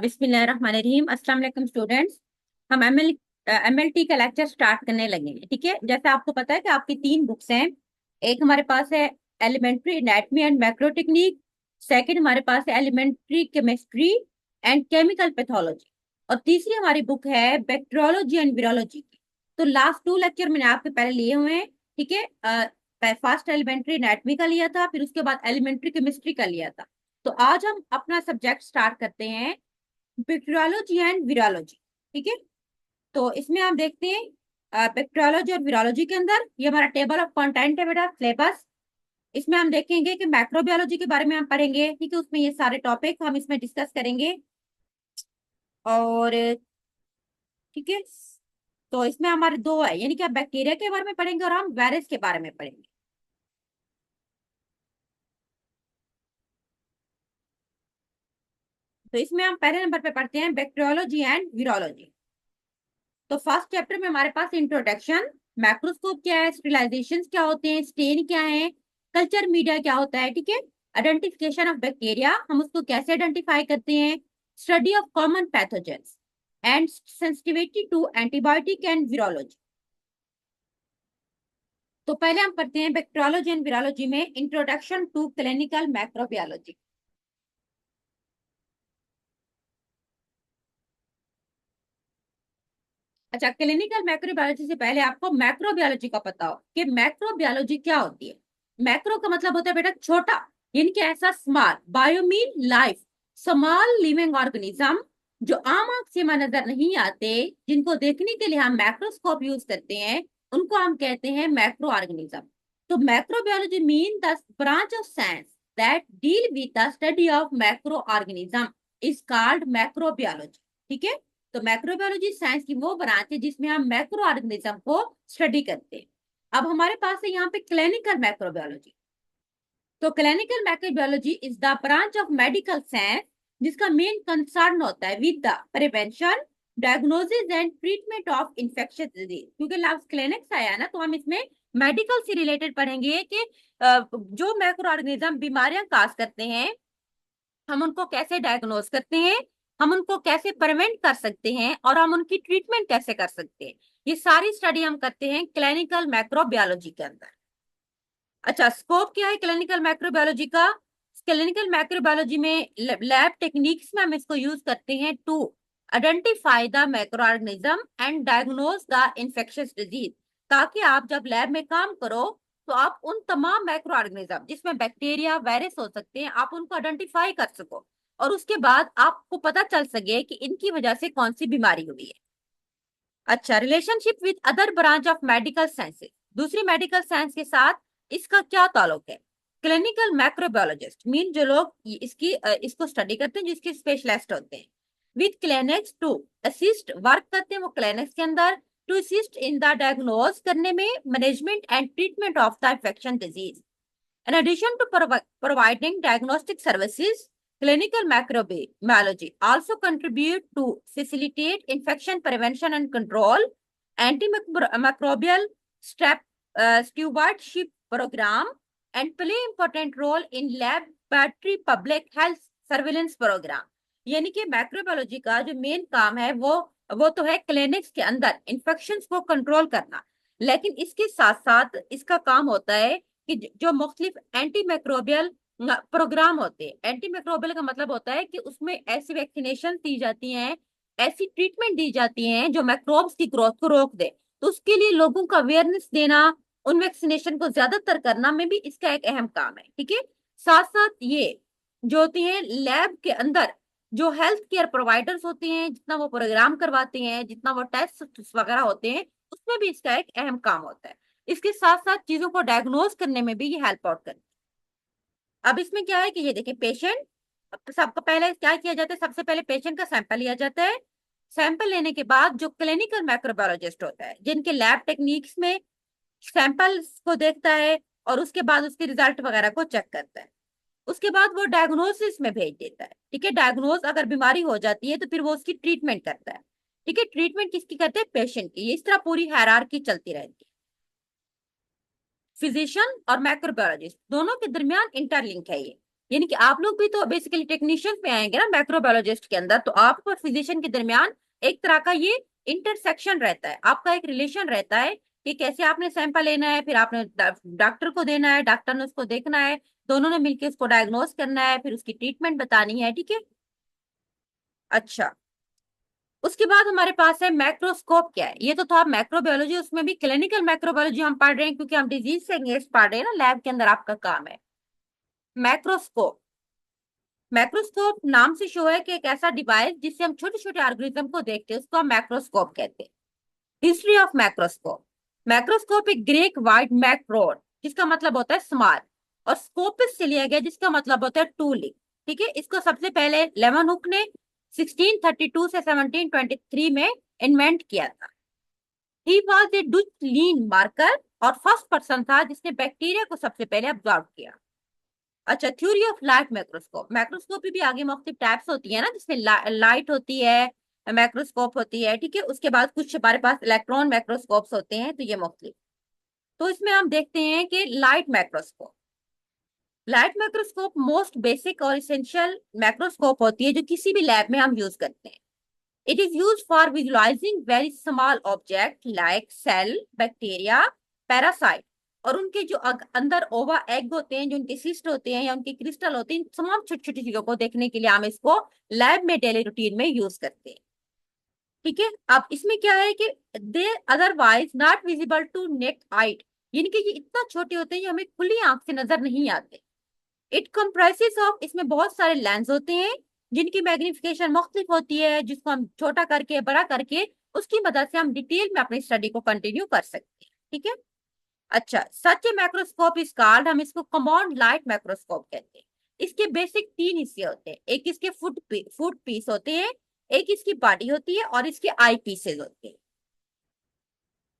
बिस्मिल्लाहिर्रहमानिर्रहीम। अस्सलाम वालेकुम स्टूडेंट्स। हम एमएलटी का लेक्चर स्टार्ट करने लगे हैं। ठीक है, जैसे आपको पता है कि आपकी तीन बुक्स हैं। एक हमारे पास है elementary anatomy and macro technique. Second हमारे पास है elementary chemistry and chemical pathology. और तीसरी हमारी बुक है बैक्टीरियोलॉजी एंड वीरोलॉजी की। तो लास्ट टू लेक्चर मैंने आपके पहले लिए हुए हैं। ठीक है, फर्स्ट एलिमेंट्री एनाटॉमी का लिया था, फिर उसके बाद एलिमेंट्री केमिस्ट्री का लिया था। तो आज हम अपना सब्जेक्ट स्टार्ट करते हैं, बैक्टीरियोलॉजी एंड वीरोलॉजी। ठीक है, तो इसमें आप देखते हैं बैक्टीरियोलॉजी और वीरोलॉजी के अंदर ये हमारा टेबल ऑफ कंटेंट है बेटा, सिलेबस। इसमें हम देखेंगे कि मैक्रोबायोलॉजी के बारे में हम पढ़ेंगे। ठीक है, उसमें ये सारे टॉपिक हम इसमें डिस्कस करेंगे। और ठीक है, तो इसमें हमारे दो है, यानी कि आप बैक्टीरिया के बारे में पढ़ेंगे और हम वायरस के बारे में पढ़ेंगे। तो इसमें हम पहले नंबर पे पढ़ते हैं बैक्टीरियोलॉजी एंड वीरोलॉजी। तो फर्स्ट चैप्टर में हमारे पास इंट्रोडक्शन, मैक्रोस्कोप क्या है, स्टेरिलाइजेशन क्या होते हैं, स्टेन क्या है, कल्चर मीडिया क्या होता है। ठीक है, आइडेंटिफिकेशन ऑफ बैक्टीरिया, हम उसको कैसे आइडेंटिफाई करते हैं, study of common pathogens and sensitivity to antibiotic and virology. तो पहले हम पढ़ते हैं बैक्टीरियोलॉजी एंड वीरोलॉजी में इंट्रोडक्शन टू क्लिनिकल मैक्रोबायोलॉजी। अच्छा, क्लिनिकल मैक्रोबायोलॉजी से पहले आपको मैक्रोबायोलॉजी का पता हो कि मैक्रोबायोलॉजी क्या होती है। मैक्रो का मतलब होता है बेटा छोटा, यानी कि ऐसा small, bio mean life, small living organism जो आम आंख से नजर नहीं आते, जिनको देखने के लिए हम मैक्रोस्कोप यूज करते हैं, उनको हम कहते हैं मैक्रो ऑर्गेनिज्म। तो macrobiology mean the branch of science that deal with the study of macro organism is called macrobiology. ठीक है, तो मैक्रोबायोलॉजी साइंस की वो ब्रांच है जिसमें हम मैक्रो ऑर्गेनिज्म को स्टडी करते हैं। अब हमारे पास है यहाँ पे क्लिनिकल मैक्रोबायोलॉजी। तो clinical macrobiology is the branch of medical science जिसका मेन कंसर्न होता है with the prevention, diagnosis and treatment of infectious disease. क्योंकि लास्ट क्लिनिक्स आया है ना, तो हम इसमें मेडिकल से रिलेटेड पढ़ेंगे कि जो मैक्रो ऑर्गेनिज्म बीमारियां काज करते हैं, हम उनको कैसे डायग्नोज करते हैं, हम उनको कैसे प्रिवेंट कर सकते हैं, और हम उनकी ट्रीटमेंट कैसे कर सकते हैं। ये सारी स्टडी हम करते हैं क्लिनिकल मैक्रोबायोलॉजी के अंदर। अच्छा, स्कोप क्या है क्लिनिकल मैक्रोबायोलॉजी का। क्लिनिकल मैक्रोबायोलॉजी में लैब टेक्निक्स में हम इसको यूज करते हैं to identify the macro organism and diagnose the infectious disease. ताकि आप जब लैब में काम करो तो आप उन तमाम मैक्रो ऑर्गेनिज्म जिसमें बैक्टीरिया वायरस हो सकते हैं, आप उनको आइडेंटिफाई कर सको, और उसके बाद आपको पता चल सके कि इनकी वजह से कौन सी बीमारी हुई है। अच्छा, relationship with other branch of medical sciences, दूसरी मेडिकल साइंस के साथ इसका क्या ताल्लुक है। क्लिनिकल मैक्रोबायोलॉजिस्ट मीन जो लोग इसको स्टडी करते हैं, जिसके स्पेशलिस्ट होते हैं। With clinics to assist, work करते हैं वो क्लिनिक्स के अंदर to assist in the diagnose करने में, management and treatment of the infection disease. In addition to providing diagnostic services, clinical microbiology also contribute to facilitate infection prevention and control, antimicrobial stewardship program, and play important role in laboratory public health surveillance program। यानी कि मैक्रोबायोलॉजी का जो main काम है वो तो है clinics के अंदर इन्फेक्शंस को कंट्रोल करना, लेकिन इसके साथ साथ इसका काम होता है कि जो मुख्तलिफ एंटी माइक्रोबियल प्रोग्राम होते हैं। एंटी माइक्रोबियल का मतलब होता है कि उसमें ऐसी वैक्सीनेशन दी जाती हैं, ऐसी ट्रीटमेंट दी जाती हैं जो माइक्रोब्स की ग्रोथ को रोक दे। तो उसके लिए लोगों का अवेयरनेस देना, उन वैक्सीनेशन को ज्यादातर करना में भी इसका एक अहम काम है। ठीक है, साथ साथ ये जो होती है लैब के अंदर जो हेल्थ केयर प्रोवाइडर्स होते हैं, जितना वो प्रोग्राम करवाते हैं, जितना वो टेस्ट वगैरह होते हैं, उसमें भी इसका एक अहम काम होता है। इसके साथ साथ चीजों को डायग्नोज करने में भी ये हेल्प आउट करती है। अब इसमें क्या है कि ये देखिए पेशेंट, सबका पहले क्या किया जाता है, सबसे पहले पेशेंट का सैंपल लिया जाता है। सैंपल लेने के बाद जो क्लिनिकल माइक्रोबायोलॉजिस्ट होता है, जिनके लैब टेक्निक्स में सैंपल्स को देखता है और उसके बाद उसके रिजल्ट वगैरह को चेक करता है, उसके बाद वो डायग्नोसिस में भेज देता है। ठीक है, डायग्नोज अगर बीमारी हो जाती है तो फिर वो उसकी ट्रीटमेंट करता है। ठीक है, ट्रीटमेंट किसकी करते हैं, पेशेंट की। इस तरह पूरी हायरार्की चलती रहती है। फिजिशियन और माइक्रोबायोलॉजिस्ट दोनों के दरमियान इंटरलिंक है ये। यानी कि आप लोग भी तो बेसिकली टेक्नीशियन में आएंगे ना माइक्रोबायोलॉजिस्ट के अंदर, तो आप और फिजिशियन के दरमियान एक तरह का ये इंटरसेक्शन रहता है, आपका एक रिलेशन रहता है कि कैसे आपने सैंपल लेना है, फिर आपने डॉक्टर को देना है, डॉक्टर ने उसको देखना है, दोनों ने मिलकर उसको डायग्नोस करना है, फिर उसकी ट्रीटमेंट बतानी है, ठीक है। अच्छा, उसके बाद हमारे पास है मैक्रोस्कोप। क्या है ये? तो था मैक्रोबायोलॉजी, उसमें भी क्लिनिकल मैक्रोबायोलॉजी हम पढ़ रहे हैं क्योंकि हम डिजीज से एंगेज पढ़ रहे हैं ना, लैब के अंदर आपका काम है। मैक्रोस्कोप, मैक्रोस्कोप नाम से शो है कि एक ऐसा डिवाइस जिससे हम छोटे छोटे ऑर्गेनिज्म को देखते हैं, उसको हम मैक्रोस्कोप कहते हैं। हिस्ट्री ऑफ मैक्रोस्कोप, मैक्रोस्कोप एक ग्रीक वर्ड मैक्रोन, जिसका मतलब होता है स्मॉल, और स्कोपिस से लिया गया जिसका मतलब होता है टूलिंग, ठीक है। इसको सबसे पहले लेवन हुक ने 1632 से 1723 में इन्वेंट किया था। He was a Dutch lean marker, और फर्स्ट पर्सन था जिसने बैक्टीरिया को सबसे पहले ऑब्जर्व किया। अच्छा, थ्योरी ऑफ लाइट मैक्रोस्कोप, मैक्रोस्कोप भी आगे मुख्तलिफ टाइप्स होती है ना, जिसमें लाइट होती है, मैक्रोस्कोप होती है, ठीक है। उसके बाद कुछ हमारे पास इलेक्ट्रॉन मैक्रोस्कोप्स होते हैं, तो ये मुख्तलिफ। तो इसमें हम देखते हैं कि light microscope, light microscope most basic और इसेंशियल मैक्रोस्कोप होती है जो किसी भी लैब में हम यूज करते हैं। It is use for visualizing very small object like cell, bacteria, parasite, और उनके जो अंदर ओवा एग होते हैं, जो उनके सिस्ट होते हैं या उनके क्रिस्टल होते हैं, इन तमाम छोटी छोटी चीजों को देखने के लिए हम इसको लैब में डेली रूटीन में यूज करते हैं, ठीक है। अब इसमें क्या है कि they otherwise not visible to naked eye, यानी कि ये इतना छोटे होते हैं जो हमें खुली आंख से नजर नहीं आते। इट कंप्राइजेस ऑफ, इसमें बहुत सारे लेंस होते हैं जिनकी मैग्निफिकेशन मुख्तलिफ होती है, जिसको हम छोटा करके बड़ा करके उसकी मदद से हम डिटेल में अपनी स्टडी को कंटिन्यू कर सकते हैं, ठीक है। अच्छा, सच ए मैक्रोस्कोप इज कॉल्ड, हम इसको कंपाउंड लाइट मैक्रोस्कोप कहते हैं। इसके बेसिक तीन हिस्से होते हैं, एक इसके फुट पीस होते हैं, एक इसकी बॉडी होती है, और इसके आई पीसेज होते हैं।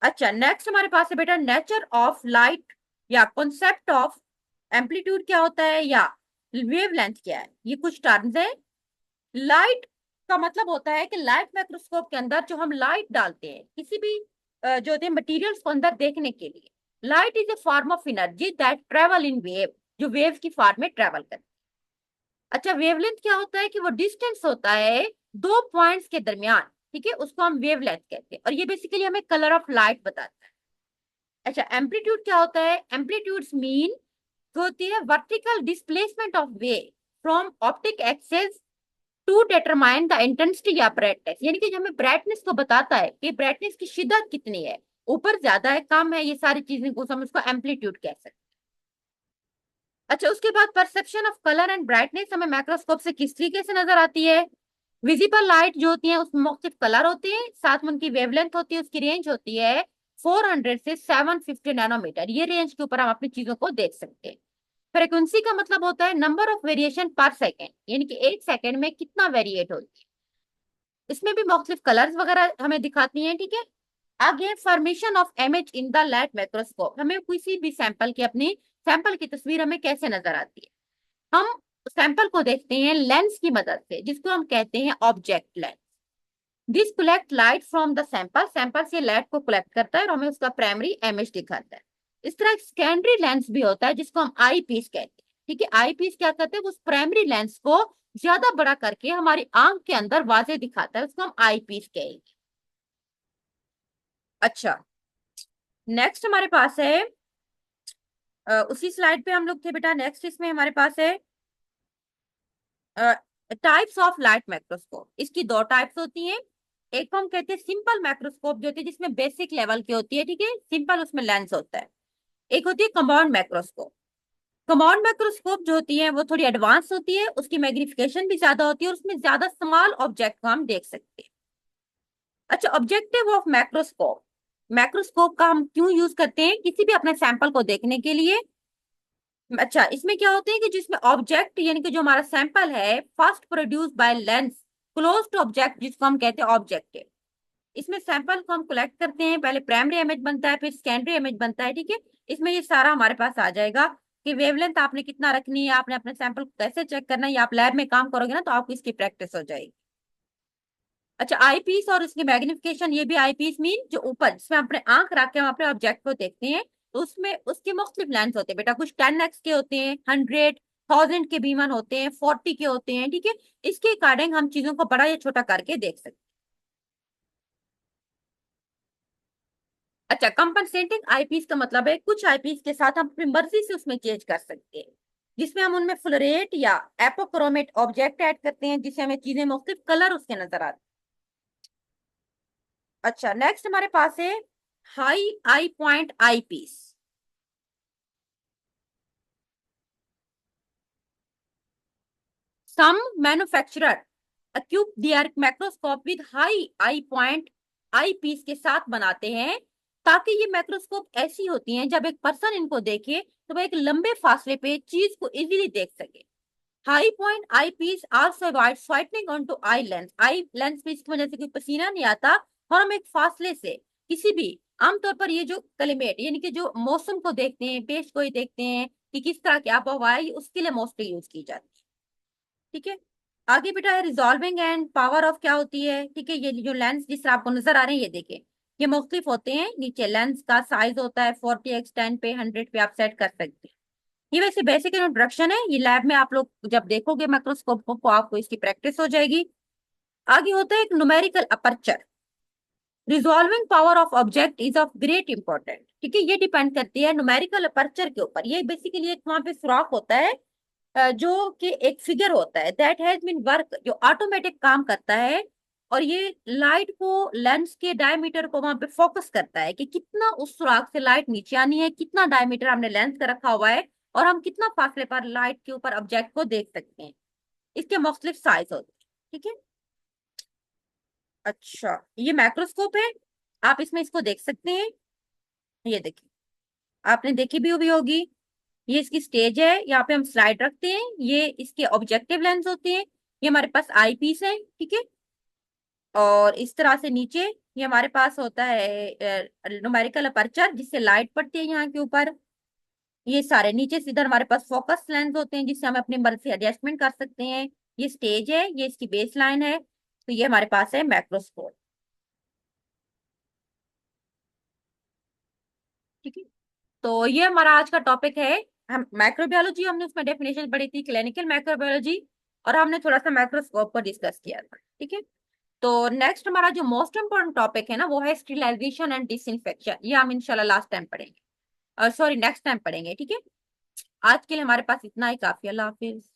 अच्छा, नेक्स्ट हमारे पास है बेटा नेचर ऑफ लाइट, या कॉन्सेप्ट ऑफ एम्पलीट्यूड क्या होता है, या वेवलेंथ क्या है, ये कुछ टर्म्स है। लाइट का मतलब होता है कि लाइट माइक्रोस्कोप के अंदर जो हम लाइट डालते हैं किसी भी जो होते हैं मटेरियल्स को अंदर देखने के लिए, light is a form of energy that travel in wave, जो वेव की फॉर्म में ट्रेवल करती है। अच्छा, वेवलेंथ क्या होता है कि वो डिस्टेंस होता है दो पॉइंट्स के दरमियान, ठीक है, उसको हम वेवलेंथ कहते हैं, और ये बेसिकली हमें कलर ऑफ लाइट बताता है। अच्छा, एम्पलीट्यूड क्या होता है? एम्पलीट्यूड्स मीन होती है vertical displacement of way from optic axis to determine the intensity या ब्राइटनेस, यानी कि जो हमें ब्राइटनेस को बताता है कि ब्राइटनेस की शिद्दत कितनी है, ऊपर ज्यादा है कम है, ये सारी चीजें को हम उसको एम्पलीट्यूड कह सकते हैं। अच्छा, उसके बाद perception of colour and brightness हमें माइक्रोस्कोप से किस तरीके से नजर आती है? विजिबल लाइट जो होती है उसमें मुख्तलिफ कलर होते हैं, साथ में उनकी वेवलेंथ होती है, उसकी रेंज होती है 400 से 750 नैनोमीटर, ये रेंज के ऊपर हम अपनी चीजों को देख सकते हैं। फ्रीक्वेंसी का मतलब होता है नंबर ऑफ वेरिएशन पर सेकेंड, यानी कि एक सेकेंड में कितना वेरिएट होती है। इसमें भी मुख्तलिफ कलर्स वगैरह हमें दिखाती हैं, ठीक है। आगे formation of image in the light microscope, हमें किसी भी सैंपल की अपनी सैंपल की तस्वीर हमें कैसे नजर आती है? हम सैंपल को देखते हैं लेंस की मदद से, जिसको हम कहते हैं object lens. This collect light from the sample, sample से लाइट को कलेक्ट करता है और हमें उसका प्राइमरी इमेज दिखाता है। इस तरह एक सेकेंडरी लेंस भी होता है जिसको हम आई पीस कहते हैं, ठीक है। आई पीस क्या करते हैं? उस प्राइमरी लेंस को ज्यादा बड़ा करके हमारी आंख के अंदर वाजे दिखाता है, उसको हम आई पीस कहेंगे। अच्छा, नेक्स्ट हमारे पास है उसी स्लाइड पे हम लोग थे बेटा, नेक्स्ट इसमें हमारे पास है टाइप्स ऑफ लाइट माइक्रोस्कोप। इसकी दो टाइप्स होती हैं, एक को हम कहते हैं सिंपल माइक्रोस्कोप जो होती है जिसमें बेसिक लेवल की होती है, ठीक है, सिंपल उसमें लेंस होता है। एक होती है कंपाउंड माइक्रोस्कोप। कंपाउंड माइक्रोस्कोप जो होती है वो थोड़ी एडवांस होती है, उसकी मैग्निफिकेशन भी ज्यादा होती है और उसमें ज्यादा स्मॉल ऑब्जेक्ट को हम देख सकते हैं। अच्छा, ऑब्जेक्टिव ऑफ मैक्रोस्कोप, मैक्रोस्कोप का हम क्यों यूज करते हैं? किसी भी अपने सैंपल को देखने के लिए। अच्छा, इसमें क्या होते हैं कि जिसमें ऑब्जेक्ट यानी कि जो हमारा सैंपल है first produce by lens close to object, जिसको हम कहते हैं ऑब्जेक्टिव। इसमें सैंपल को हम कलेक्ट करते हैं, पहले प्राइमरी इमेज बनता है, फिर सेकेंडरी इमेज बनता है, ठीक है। इसमें ये सारा हमारे पास आ जाएगा कि वेवलेंथ आपने कितना रखनी है, आपने अपने सैंपल को कैसे चेक करना है, या आप लैब में काम करोगे ना तो आपको इसकी प्रैक्टिस हो जाएगी। अच्छा, आई पीस और इसकी मैग्निफिकेशन, ये भी आई पीस मीन जो ऊपर जिसमें अपने आंख रख के हम अपने ऑब्जेक्ट को देखते हैं, तो उसमें उसके मुख्तलिफ लेंस होते हैं बेटा, कुछ 10x के होते हैं, 100, 1000 के भी वन होते हैं, 40 के होते हैं, ठीक है। इसके अकॉर्डिंग हम चीजों को बड़ा या छोटा करके देख सकते हैं। अच्छा, कंपनसेटिंग आईपीस का मतलब है कुछ आईपीस के साथ हम अपनी मर्जी से उसमें चेंज कर सकते हैं, जिसमें हम उनमें फ्लोरेट या एपोक्रोमेट ऑब्जेक्ट ऐड करते हैं, जिससे हमें चीजें मुख्तलिफ कलर उसके नजर आते हैं। अच्छा, नेक्स्ट हमारे पास है high I point eyepiece. Some manufacturer equip their microscope with high eye point eyepiece के साथ बनाते हैं, ताकि ये माइक्रोस्कोप ऐसी होती हैं जब एक पर्सन इनको देखे तो वह एक लंबे फासले पे चीज को इजीली देख सके। High point eyepiece also avoid straining on to eye lens पे इसकी वजह से कोई पसीना नहीं आता, और हम एक फासले से किसी भी, आमतौर पर ये जो क्लाइमेट यानी कि जो मौसम को देखते हैं, पेश को ही देखते हैं कि किस तरह की आबोहवा है, उसके लिए मोस्टली यूज की जाती है। ठीक है। आगे बेटा है रिजॉल्विंग एंड पावर ऑफ क्या होती है। ठीक है, ये जो लेंस जिस तरह आपको नजर आ रहे हैं, ये देखिए, ये मुख्तलिफ होते हैं। नीचे लेंस का साइज होता है 40x10 पे 100 पे आप सेट कर सकते हैं। ये वैसे बेसिक इंट्रोडक्शन है, ये लैब में आप लोग जब देखोगे माइक्रोस्कोप को आपको इसकी प्रैक्टिस हो जाएगी। आगे होता है एक numerical aperture. Resolving power of object is of great important. ठीक है, ये डिपेंड करती है न्यूमेरिकल अपर्चर के ऊपर। ये बेसिकली एक वहां पे सुराख होता है, जो कि एक फिगर होता है दैट हैज बीन वर्क, जो ऑटोमेटिक काम करता है, और ये लाइट को लेंस के डायमीटर को वहां पे फोकस करता है कि कितना उस सुराख से लाइट नीचे आनी है, कितना डायमीटर हमने लेंस का रखा हुआ है, और हम कितना फासले पर लाइट के ऊपर ऑब्जेक्ट को देख सकते हैं। इसके मुख्तलिफ साइज होते हैं। ठीक है। अच्छा, ये माइक्रोस्कोप है, आप इसमें इसको देख सकते हैं। ये देखिए, आपने देखी भी हुई होगी। ये इसकी स्टेज है, यहाँ पे हम स्लाइड रखते हैं, ये इसके ऑब्जेक्टिव लेंस होते हैं, ये हमारे पास आई पीस है। ठीक है। और इस तरह से नीचे ये हमारे पास होता है न्यूमेरिकल अपर्चर, जिससे लाइट पड़ती है यहाँ के ऊपर। ये सारे नीचे से इधर हमारे पास फोकस लेंस होते हैं, जिससे हम अपनी मर्जी से एडजस्टमेंट कर सकते हैं। ये स्टेज है, ये इसकी बेस लाइन है। तो ये हमारे पास है माइक्रोस्कोप। ठीक है। तो ये हमारा आज का टॉपिक है। हम माइक्रोबायोलॉजी, हमने उसमें डेफिनेशन पढ़ी थी, क्लिनिकल माइक्रोबायोलॉजी, और हमने थोड़ा सा माइक्रोस्कोप पर डिस्कस किया था। ठीक है। तो नेक्स्ट हमारा जो मोस्ट इंपोर्टेंट टॉपिक है ना, वो है स्टेरिलाइजेशन एंड डिसइंफेक्शन। ये हम इंशाल्लाह लास्ट टाइम पढ़ेंगे, सॉरी नेक्स्ट टाइम पढ़ेंगे। ठीक है। आज के लिए हमारे पास इतना ही काफी। अल्लाह हाफिज।